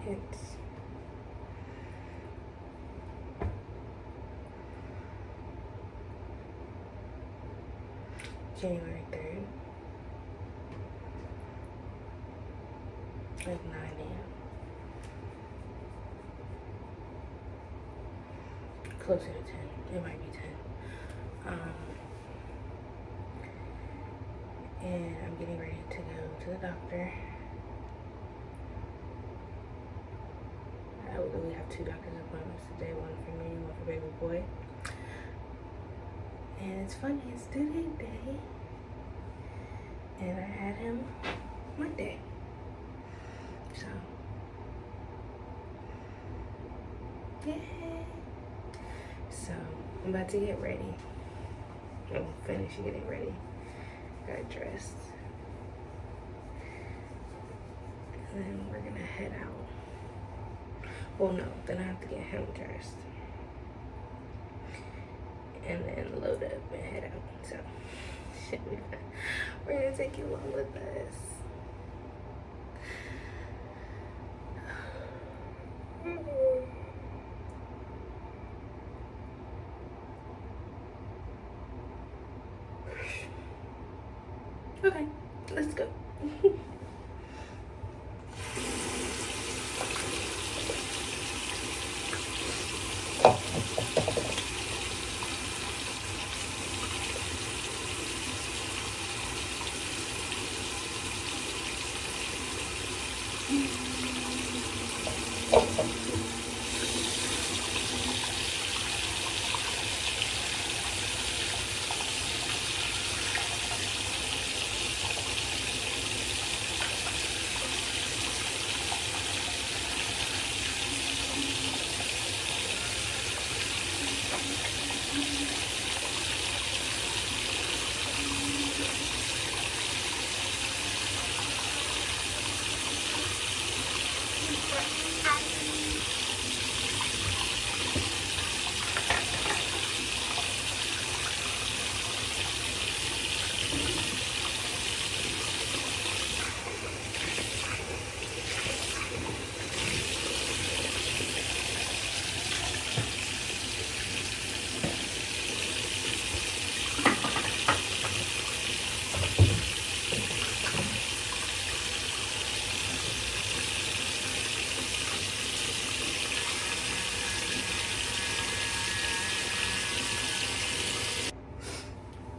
It's January 3rd, like 9 a.m. Closer to 10. It might be 10. And I'm getting ready to go to the doctor. I literally have 2 doctor's appointments today, one for me and one for baby boy. And it's funny, it's due date day. And I had him Monday. So, yay! So, I'm about to get ready. I'm finished getting ready. Got dressed. And then we're gonna head out. Well, no, then I have to get him dressed. And then load up and head out. So, we're gonna take you along with us. Okay, let's go.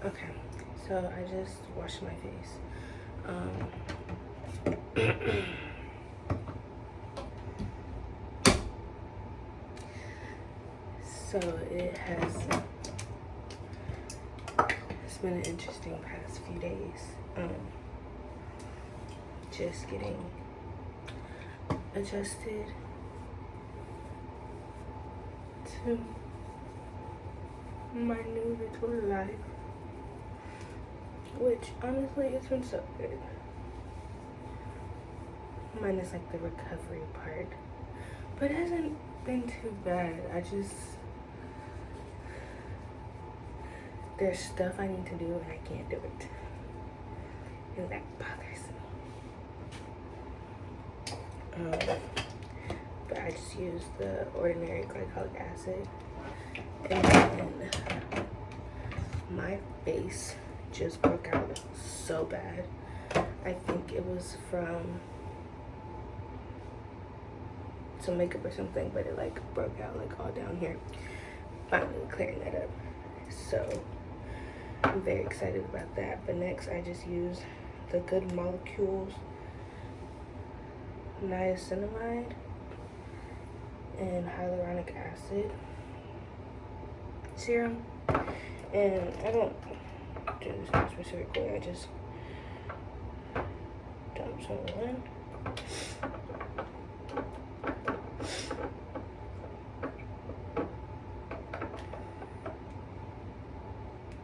Okay, so I just washed my face. So it's been an interesting past few days. Just getting adjusted to my new virtual life, which honestly it's been so good. Mine is like the recovery part, but it hasn't been too bad. There's stuff I need to do and I can't do it, and that bothers me. But I just used the ordinary glycolic acid, and then my face just broke out so bad. I think it was from some makeup or something, but it like broke out like all down here. Finally clearing that up. So I'm very excited about that. But next I just used the Good Molecules niacinamide and hyaluronic acid serum. And I don't do this in a specific way, I just dump some in.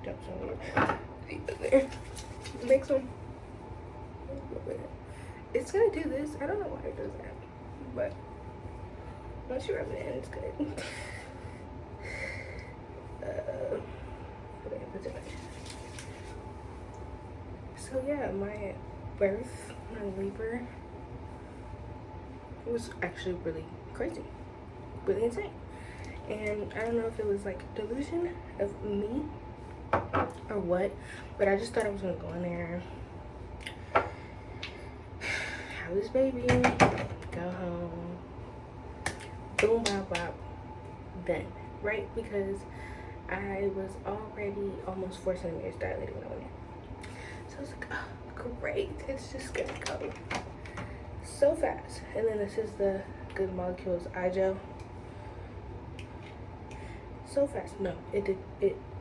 Dump some in there. Make some. It's gonna do this. I don't know why it does that, but once you rub it in, it's good. So yeah, my birth, my labor It was actually really crazy, really insane. And I don't know if it was like delusion of me or what, but I just thought I was gonna go in there, have this baby, go home, boom, bop, bop, done, right? Because I was already almost 4 centimeters dilated when I went in. So I was like, oh, great, it's just gonna go so fast. And then this is the Good Molecules eye gel. So fast. No, it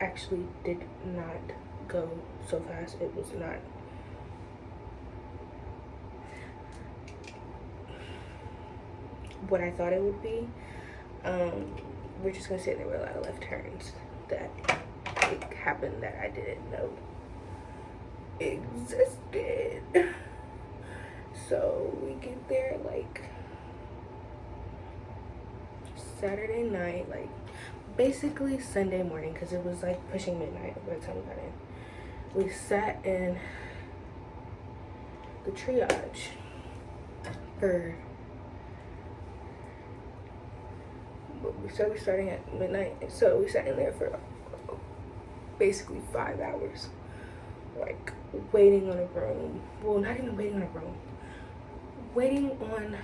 actually did not go so fast. It was not. What I thought it would be. We're just gonna say there were a lot of left turns that it happened that I didn't know existed. So we get there like Saturday night, like basically Sunday morning, because it was like pushing midnight by the time we got in. We sat in the triage for, we started starting at midnight, so we sat in there for basically 5 hours, like waiting on a room. Well, not even waiting on a room, waiting on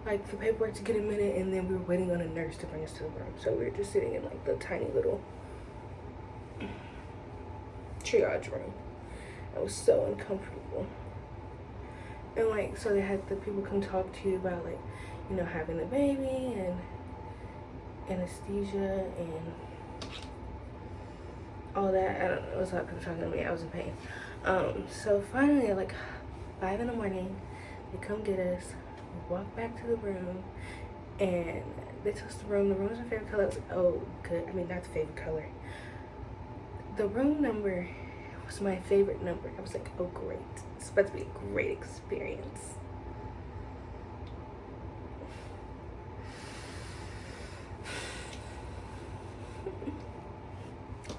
like the paperwork to get a minute, and then we were waiting on a nurse to bring us to the room. So we were just sitting in like the tiny little triage room. It was so uncomfortable. And like, so they had the people come talk to you about like, you know, having the baby and anesthesia and all that. I don't know, it was not talking to me, I was in pain. So finally at like 5 in the morning, they come get us. We walk back to the room, and they took us to the room. The room was my favorite color. I was like, oh, good. I mean, not the favorite color. The room number was my favorite number. I was like, oh, great. It's about to be a great experience.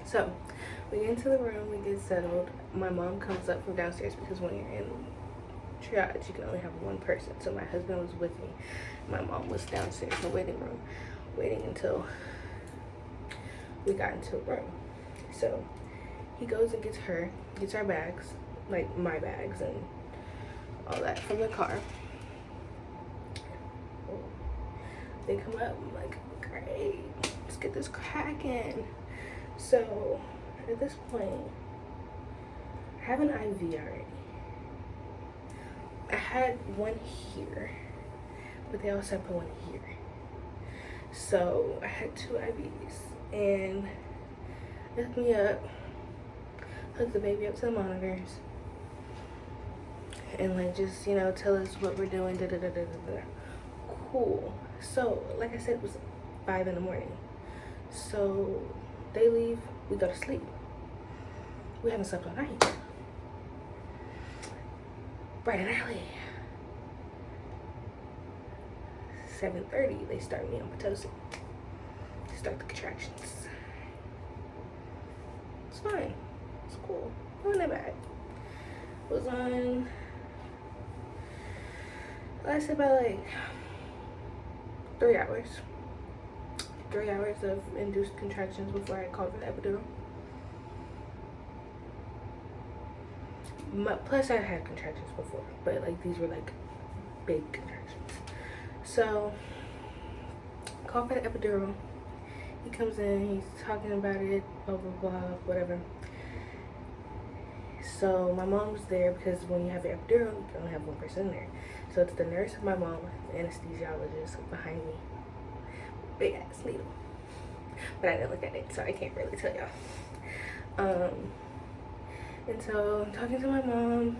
So, we get into the room, we get settled. My mom comes up from downstairs because when you're in triage, you can only have one person. So my husband was with me. My mom was downstairs in the waiting room, waiting until we got into a room. So he goes and gets our bags, like my bags and all that from the car. They come up, I'm like, great, let's get this cracking. So at this point, I have an IV already. I had one here, but they also put one here. So I had 2 IVs, and they hooked me up, hooked the baby up to the monitors, and like just, you know, tell us what we're doing, da da da da da da. Cool. So like I said, it was 5 in the morning. So they leave, we go to sleep. We haven't slept all night. Bright and early. 7:30, they start me on Pitocin. Start the contractions. It's fine. It's cool. It wasn't that bad. It was on, lasted about like 3 hours. 3 hours of induced contractions before I called for the epidural. Plus I had contractions before, but like these were like big contractions. So call for the epidural. He comes in, he's talking about it, blah blah blah, whatever. So my mom's there because when you have an epidural, you can only have one person there. So it's the nurse, my mom, the anesthesiologist behind me. Big ass needle. But I didn't look at it, so I can't really tell y'all. And so I'm talking to my mom,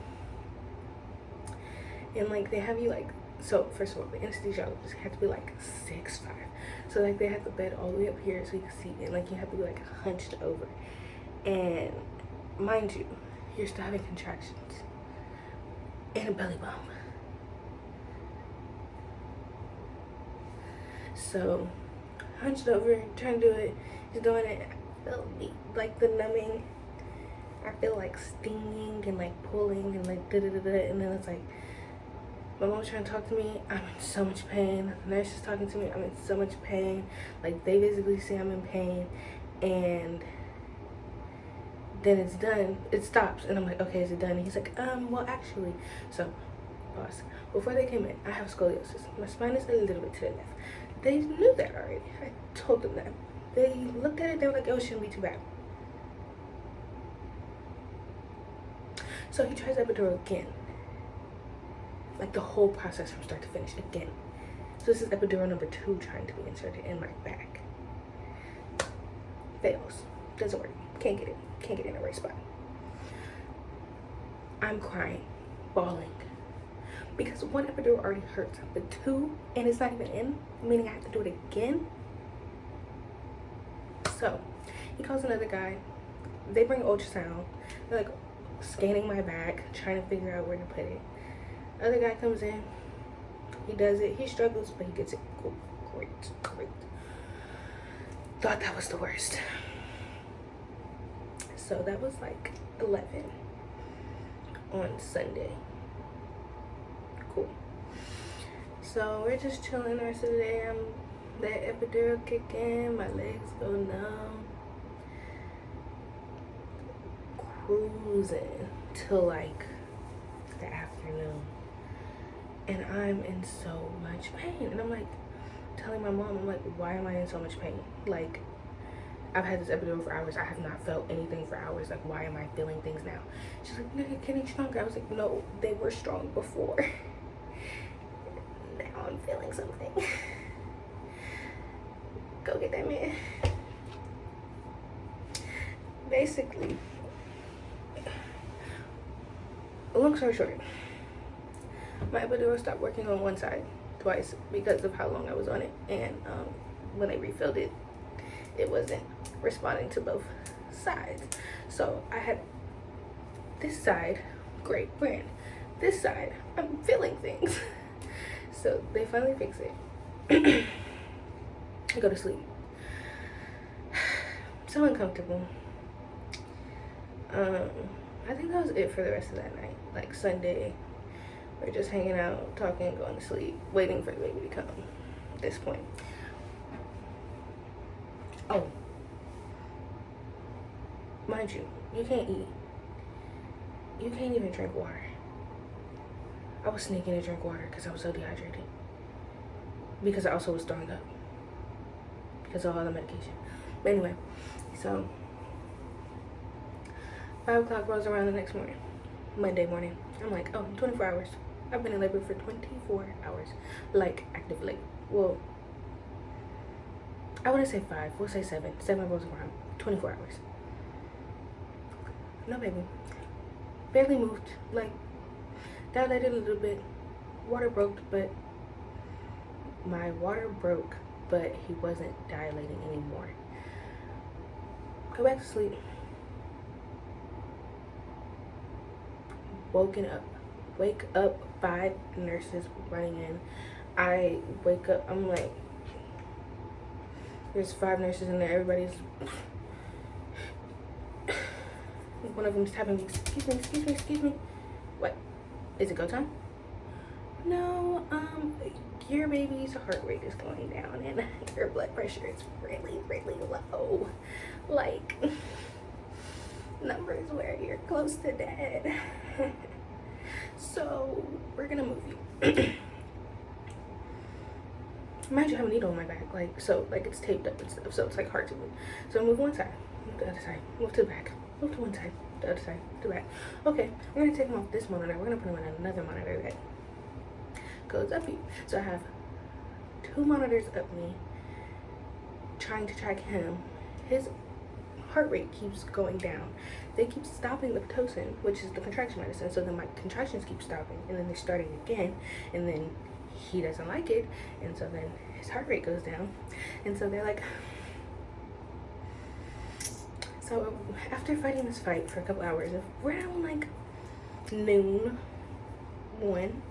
and like they have you like, so first of all, the anesthesiologist had to be like 6'5". So like they had the bed all the way up here so you can see, and like you have to be like hunched over. And mind you, you're still having contractions and a belly bump. So hunched over, trying to do it, he's doing it. I feel like the numbing. I feel like stinging and like pulling and like da da da da, and then it's like My mom was trying to talk to me. I'm in so much pain. The nurse is talking to me. I'm in so much pain. Like, they basically say I'm in pain. And then it's done. It stops. And I'm like, okay, is it done? And he's like, well, actually. So, pause. Before they came in, I have scoliosis. My spine is a little bit to the left. They knew that already. I told them that. They looked at it. They were like, oh, it shouldn't be too bad. So he tries epidural again. Like, the whole process from start to finish again. So this is epidural number 2 trying to be inserted in my back. Fails. Doesn't work. Can't get it. Can't get in the right spot. I'm crying, bawling. Because 1 epidural already hurts. But 2, and it's not even in, meaning I have to do it again. So he calls another guy. They bring ultrasound. They're like scanning my back, trying to figure out where to put it. Other guy comes in. He does it. He struggles, but he gets it. Cool. Great. Thought that was the worst. So that was like 11 on Sunday. Cool. So we're just chilling the rest of the day. That epidural kick in. My legs go numb. Cruising till like the afternoon. And I'm in so much pain. And I'm like telling my mom, I'm like, why am I in so much pain? Like, I've had this epidural for hours. I have not felt anything for hours. Like, why am I feeling things now? She's like, no, you're getting stronger. I was like, no, they were strong before. Now I'm feeling something. Go get that man. Basically, long story short, my epidural stopped working on one side twice because of how long I was on it. And when they refilled it, it wasn't responding to both sides. So I had this side, great brand. This side, I'm feeling things. So they finally fix it. I go to sleep. So uncomfortable. I think that was it for the rest of that night. Like Sunday, we're just hanging out, talking, going to sleep, waiting for the baby to come at this point. Oh, mind you, you can't eat. You can't even drink water. I was sneaking to drink water because I was so dehydrated. Because I also was throwing up. Because of all the medication. But anyway, so 5 o'clock rolls around the next morning. Monday morning. I'm like, oh, 24 hours. I've been in labor for 24 hours. Like, active labor. Well, I wouldn't say 5. We'll say 7. 7 rolls around. 24 hours. No baby. Barely moved. Like, dilated a little bit. Water broke, but my water broke, but he wasn't dilating anymore. Go back to sleep. Woken up. Wake up. 5 nurses running in. I wake up. I'm like, there's 5 nurses in there. Everybody's. One of them's tapping me. Excuse me. What? Is it go time? No, your baby's heart rate is going down and your blood pressure is really, really low. Like, numbers where you're close to dead. So, we're gonna move you. Mind you, I have a needle on my back. Like, so, like, it's taped up and stuff, so it's, like, hard to move. So, move one side, move the other side, move to the back, move to one side, the other side, to the back. Okay, we're gonna take him off this monitor. We're gonna put him on another monitor that goes up you. So I have 2 monitors up me trying to track him. His heart rate keeps going down. They keep stopping the Pitocin, which is the contraction medicine. So then my contractions keep stopping, and then they're starting again, and then he doesn't like it, and so then his heart rate goes down. And so they're like, so after fighting this fight for a couple hours, around like noon, 1,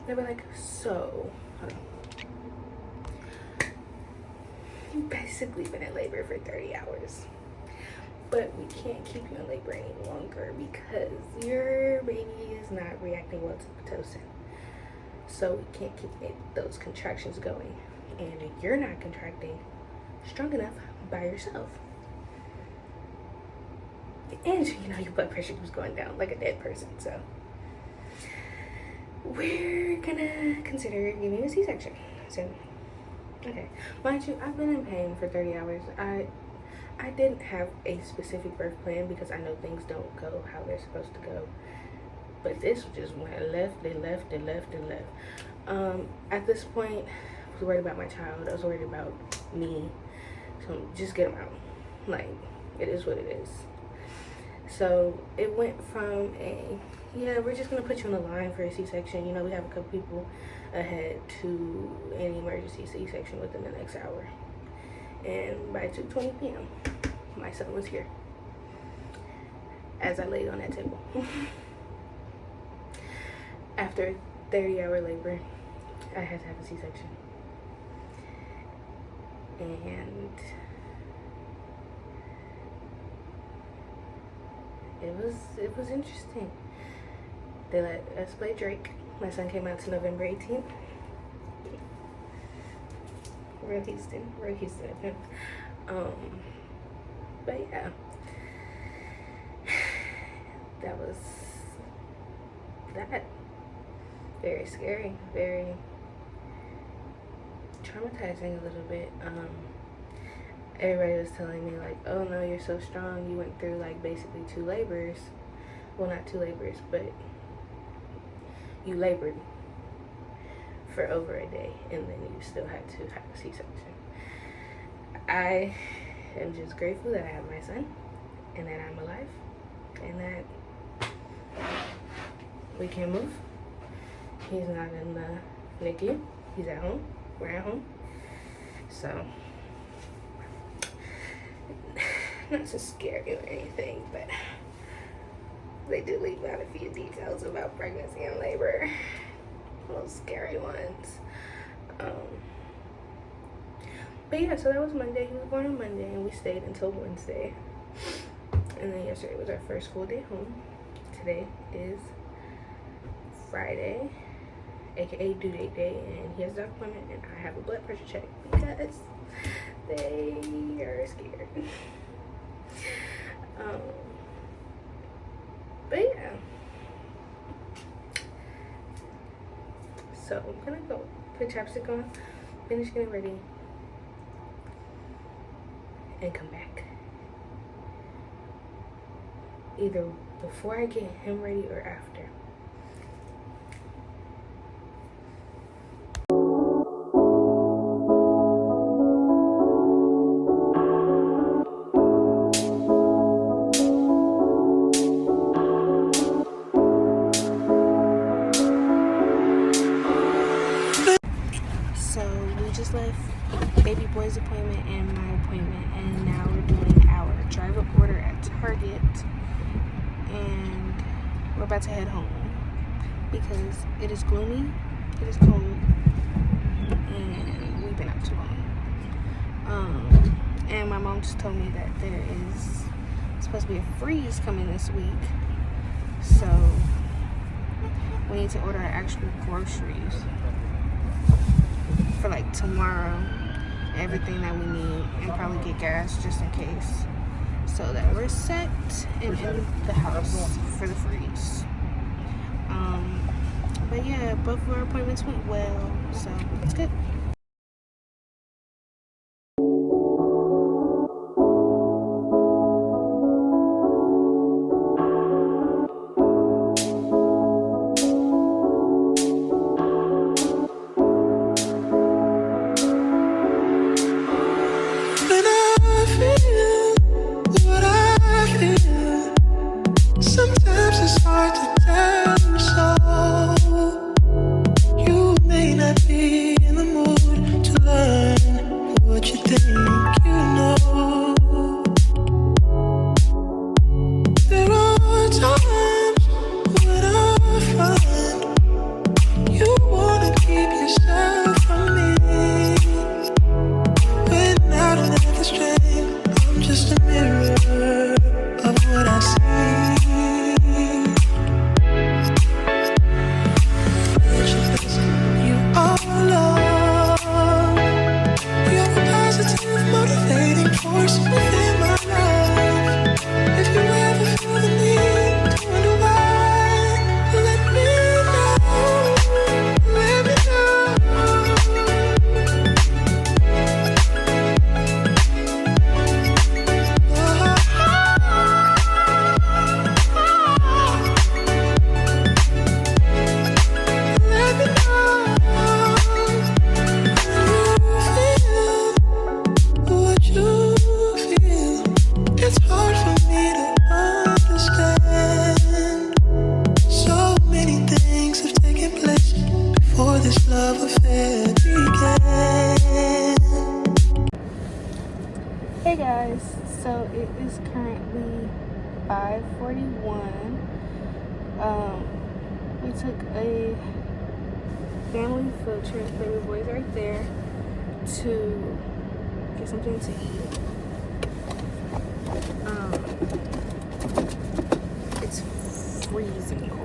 they were like, so, hold on. You've basically been in labor for 30 hours. But we can't keep you in labor any longer because your baby is not reacting well to Pitocin. so we can't keep those contractions going, and you're not contracting strong enough by yourself, and you know your blood pressure was going down like a dead person. So we're gonna consider giving you a C-section soon. Okay, mind you, I've been in pain for 30 hours. I didn't have a specific birth plan because I know things don't go how they're supposed to go. But this just went left and left and left and left. At this point, I was worried about my child. I was worried about me. So just get him out. Like, it is what it is. So it went from yeah, we're just going to put you on the line for a C-section. You know, we have a couple people ahead to an emergency C-section within the next hour. And by 2:20 p.m., my son was here as I laid on that table. After a 30-hour labor, I had to have a C-section. And it was interesting. They let us play Drake. My son came out to November 18th. Real Houston event. But yeah, that was that. Very scary, very traumatizing a little bit. Everybody was telling me like, oh no, you're so strong, you went through like basically 2 labors. Well, not 2 labors, but you labored for over a day and then you still had to have a C-section. I am just grateful that I have my son and that I'm alive and that we can move. He's not in the NICU. He's at home. We're at home. So, not to scare you or anything, but they do leave out a few details about pregnancy and labor. Those scary ones. But yeah, so that was Monday. He was born on Monday, and we stayed until Wednesday. And then yesterday was our first full day home. Today is Friday, aka due date day, and he has a doctor appointment, and I have a blood pressure check because they are scared. But yeah, so I'm gonna go put chapstick on, finish getting ready, and come back either before I get him ready or after. Baby boy's appointment and my appointment, and now we're doing our drive-up order at Target, and we're about to head home because it is gloomy, it is cold, and we've been out too long. And my mom just told me that there is supposed to be a freeze coming this week, so we need to order our actual groceries for like tomorrow, everything that we need, and probably get gas just in case, so that we're set and in the house for the freeze. But yeah, both of our appointments went well, so it's good. Sometimes it's hard to tell you so. You may not be in the mood. It is currently 5:41. We took a family field trip, baby boy's right there, to get something to eat. It's freezing cold.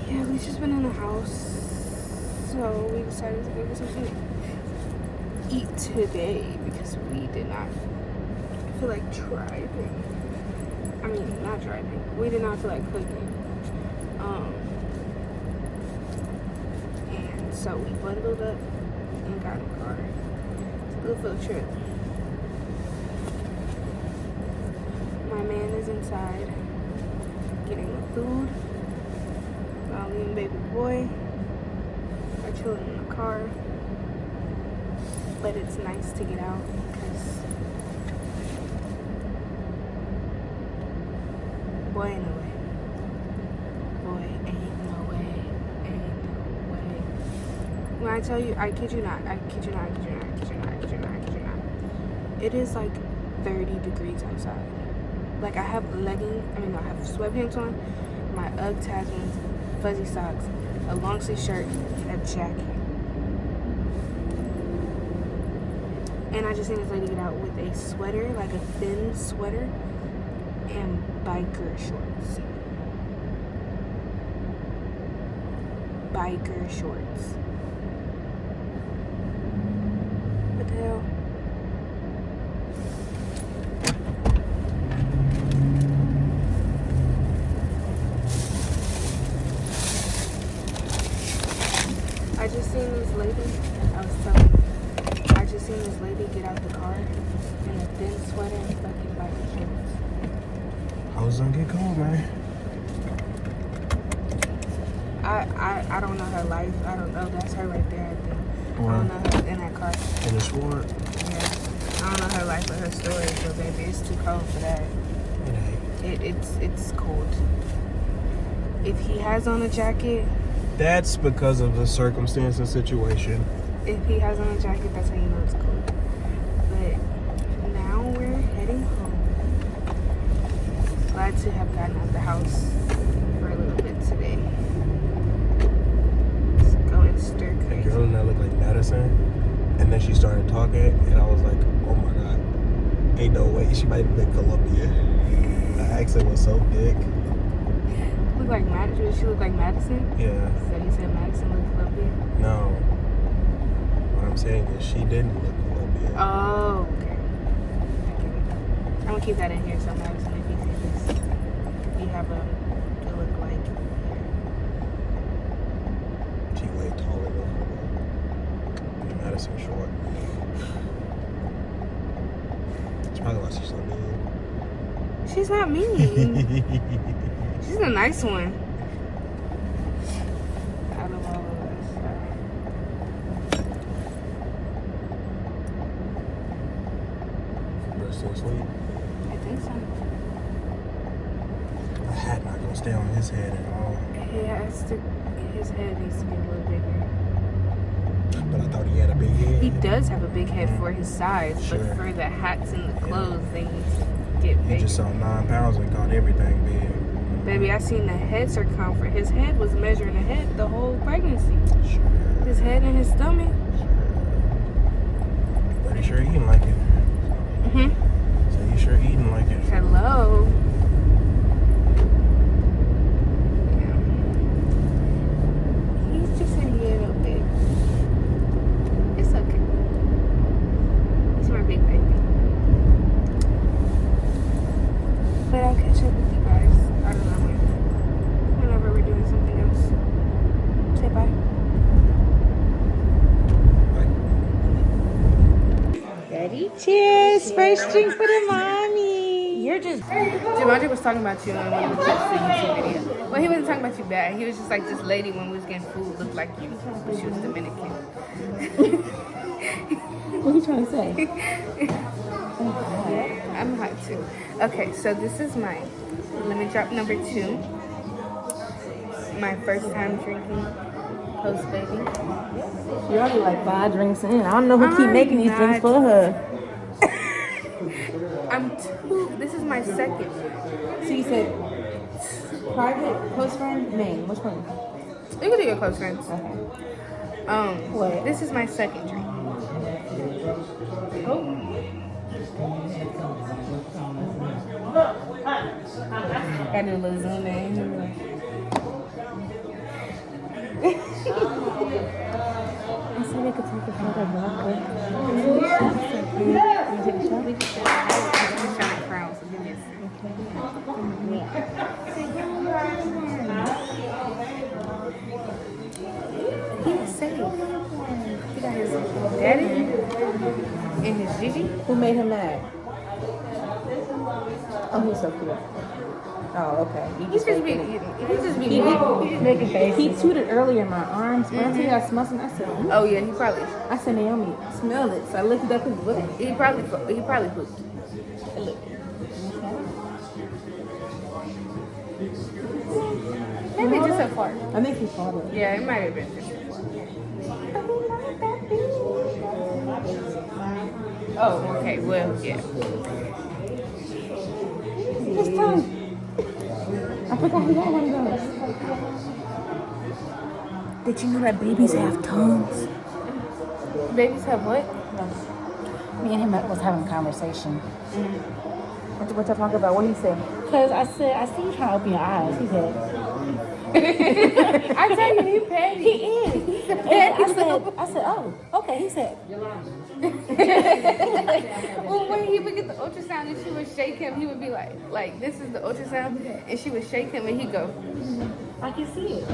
Yeah, we've just been in the house, so we decided to go get something to eat today because we did not feel like driving. I mean, not driving. We did not feel like cooking. And so we bundled up and got in a car. It's a good field trip. My man is inside getting the food. Me and baby boy are chilling in the car. But it's nice to get out because boy ain't no way. Boy ain't no way. Ain't no way. When I tell you, I kid you not. It is like 30 degrees outside. Like I have I have sweatpants on, my Ugg Tasmans, fuzzy socks, a long sleeve shirt, and a jacket. And I just seen this lady get out with a sweater, like a thin sweater, and biker shorts. Biker shorts. What the hell? I just seen this lady get out the car in a thin sweater and fucking biker shorts. I was gonna get cold, man. I don't know her life. I don't know. That's her right there, I think. What? I don't know her in that car. In the sword? Yeah. I don't know her life or her story, but baby, it's too cold for that. It ain't. It's cold. If he has on a jacket, that's because of the circumstance and situation. If he has on a jacket, that's how you know it's cold. But now we're heading home. Glad to have gotten out of the house for a little bit today. Just going stir The crazy. girl that looked like Madison, and then she started talking, and I was like, oh my god, ain't no way she might have been Columbia. The accent was so thick. Look like Madison? Does she look like Madison? Yeah. So you said Madison looked Columbia? No. What I'm saying is she didn't look Columbia. Oh, okay. I get it. I'm gonna keep that in here so Madison, if you see this, you have to look like. She way taller than Madison short. That's probably why she's so mean. She's not mean. She's a nice one. Out of all of us. Bruh still asleep? I think so. The hat not gonna stay on his head at all. His head needs to be a little bigger. But I thought he had a big head. He does have a big head for his size, Sure. but for the hats and the clothes, they need to get He bigger. just saw 9 pounds and caught everything big. Baby, I seen the head circumference. His head was measuring the head the whole pregnancy. Sure. His head and his stomach. But he sure eating like it. Mm-hmm. So you sure eating like it. Hello. Yeah. He's just a little bit. It's okay. He's my big baby. But I'll catch up with you guys. I don't know when. Whenever we're doing something else. Say bye. Ready? Cheers! First drink for the mommy. You're just. Javante was talking about you in one of the clips of the YouTube video. Well, he wasn't talking about you bad. He was just like, this lady when we was getting food looked like you, but she was Dominican. What are you trying to say? I I'm hot too. Okay, so this is my lemon drop number 2. My first time drinking post baby. You're already like 5 drinks in. I don't know who keep making these drinks for her. This is my second. So you said private, close friend, main. Which one? You can do your close friends. Okay. What? This is my second drink. Oh. Gotta do a little zoom in. I said we could take a shot of vodka. You take a shot? We can take a shot of Crown, so give me a second. He's safe. He got his daddy and his Gigi. Who made him mad? Oh, he's so cute. Oh, okay. He's just making faces. He tooted earlier in my arms. When I tell you I smelled something, I said, Oh yeah, he probably. I said, Naomi, smell it. So I lifted up his foot. He probably pooped. Maybe just a fart. I think he farted. Yeah, it might have been just a fart. Oh, okay. Well, yeah. His tongue. I forgot he got one of those. Did you know that babies have tongues? Babies have what? Me and him was having a conversation. What y'all talking about? What he said? Because I said, I see you trying to open your eyes. He said, I tell you, he petty. he is. He's a petty. I said, oh, okay. He said, Well, when he would get the ultrasound and she would shake him, he would be like this is the ultrasound, and she would shake him and he'd go, I can see it.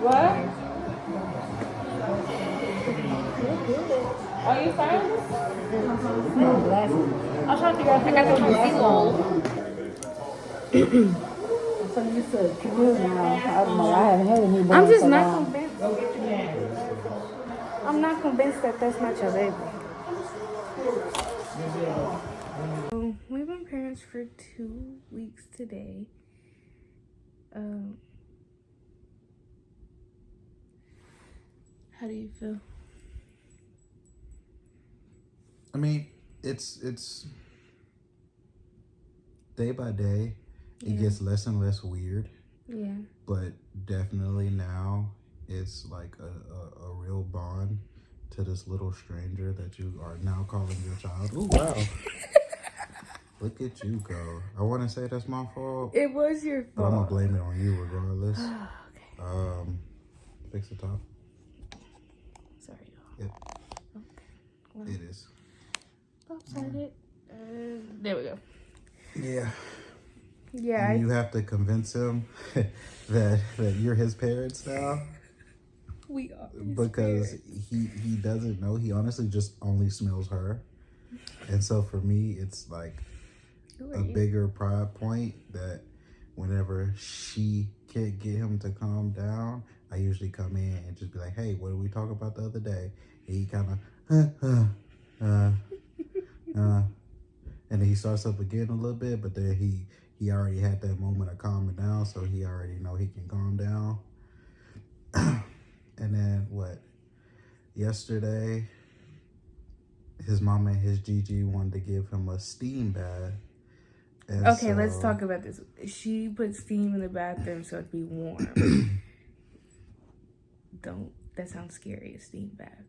What? Are you fine? I'm trying to figure out if I got the glasses. I'm so used to Camille now. I don't know. I haven't had a newborn. I'm just so not long. convinced. I'm not convinced that that's not your baby. So, we've been parents for 2 weeks today. How do you feel? I mean, it's day by day. It gets less and less weird. Yeah. But definitely now it's like a real bond to this little stranger that you are now calling your child. Oh wow. Look at you go. I want to say that's my fault. It was your But I'm fault. gonna blame it on you regardless. Okay. Fix the top. Sorry, y'all. Yep. Okay. Well, It is. lopsided. There we go. Yeah. Yeah. And you have to convince him that you're his parents now. We are. Because he doesn't know. He honestly just only smells her. And so for me, it's like a bigger pride point that whenever she can't get him to calm down, I usually come in and just be like, hey, what did we talk about the other day? And he kind of, and then he starts up again a little bit, but then he already had that moment of calming down, so he already know he can calm down. And then what? Yesterday, his mama and his Gigi wanted to give him a steam bath. And Okay, let's talk about this. She put steam in the bathroom so it'd be warm. That sounds scary, a steam bath.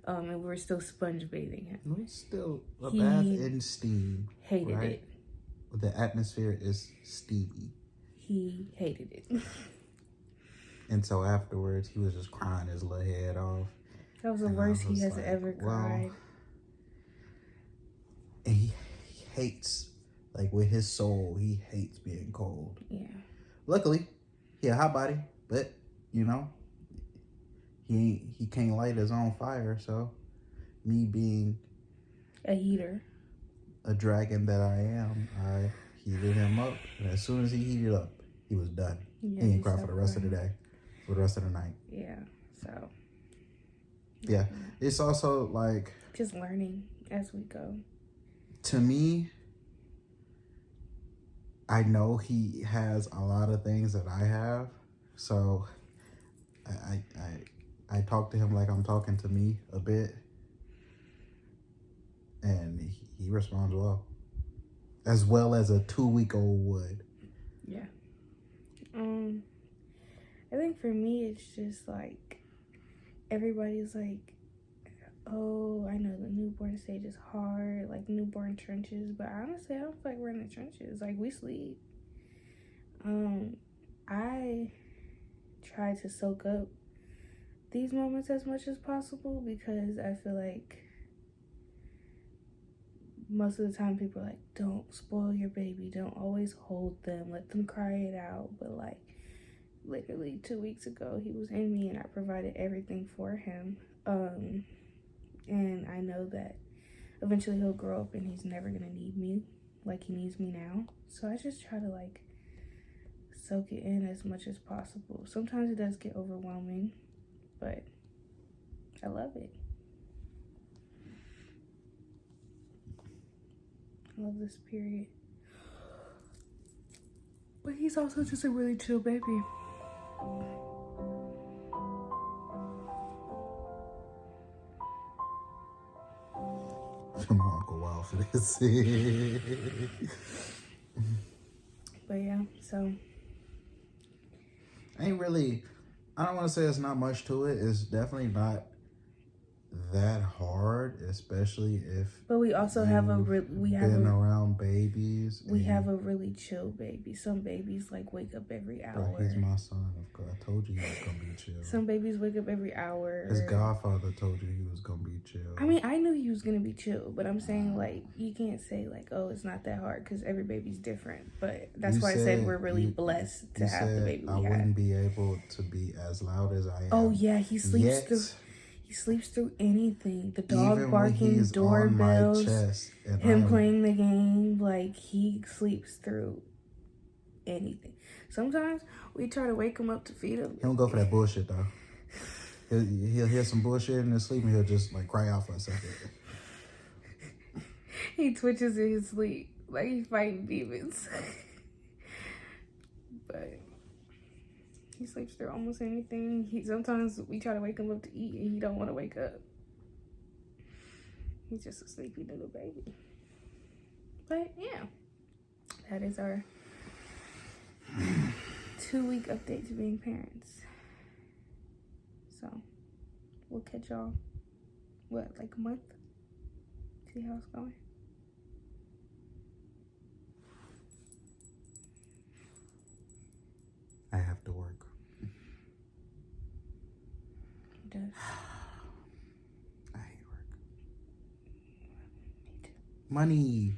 And we're still sponge bathing him. No, it's still a bath in steam. Hated right? it. The atmosphere is steamy. He hated it. And so afterwards, he was just crying his little head off. That was the worst he has ever cried. And he hates, like with his soul, he hates being cold. Yeah. Luckily, he a hot body, but you know, he can't light his own fire. So, me being A heater. a dragon that I am, I heated him up, and as soon as he heated up, he was done. Yeah, and you cry for the rest of the day, for the rest of the night. Yeah, so. Yeah, it's also like Just learning as we go. To me, I know he has a lot of things that I have, so I talk to him like I'm talking to me a bit, and he responds well as a 2-week-old would. Yeah. I think for me it's just like everybody's like, oh, I know the newborn stage is hard, like newborn trenches, but honestly I don't feel like we're in the trenches. Like, we sleep. I try to soak up these moments as much as possible because I feel like most of the time people are like, don't spoil your baby, don't always hold them, let them cry it out. But like, literally 2 weeks ago he was in me and I provided everything for him, and I know that eventually he'll grow up and he's never gonna need me like he needs me now. So I just try to like soak it in as much as possible. Sometimes it does get overwhelming, but I love it. I love this period. But he's also just a really chill baby. My uncle wild for this. But yeah, so I don't want to say it's not much to it. It's definitely not that hard, especially if. But we also have been around babies. We have a really chill baby. Some babies like wake up every hour. Bro, he's my son. Of course, I told you he was gonna be chill. Some babies wake up every hour. His godfather told you he was gonna be chill. I mean, I knew he was gonna be chill, but I'm saying like you can't say like, oh, it's not that hard because every baby's different. But that's why I said we're really blessed to have the baby we had. I wouldn't be able to be as loud as I am. Oh yeah, he sleeps through. He sleeps through anything. The dog barking, doorbells, him playing the game. Like, he sleeps through anything. Sometimes we try to wake him up to feed him. He don't go for that bullshit, though. He'll hear some bullshit in his sleep and he'll just, like, cry out for a second. He twitches in his sleep. Like, he's fighting demons. But he sleeps through almost anything. Sometimes we try to wake him up to eat and he don't want to wake up. He's just a sleepy little baby. But yeah, that is our 2-week update to being parents. So we'll catch y'all, like a month? See how it's going. I have to work. He does. I hate work. Me too. Money.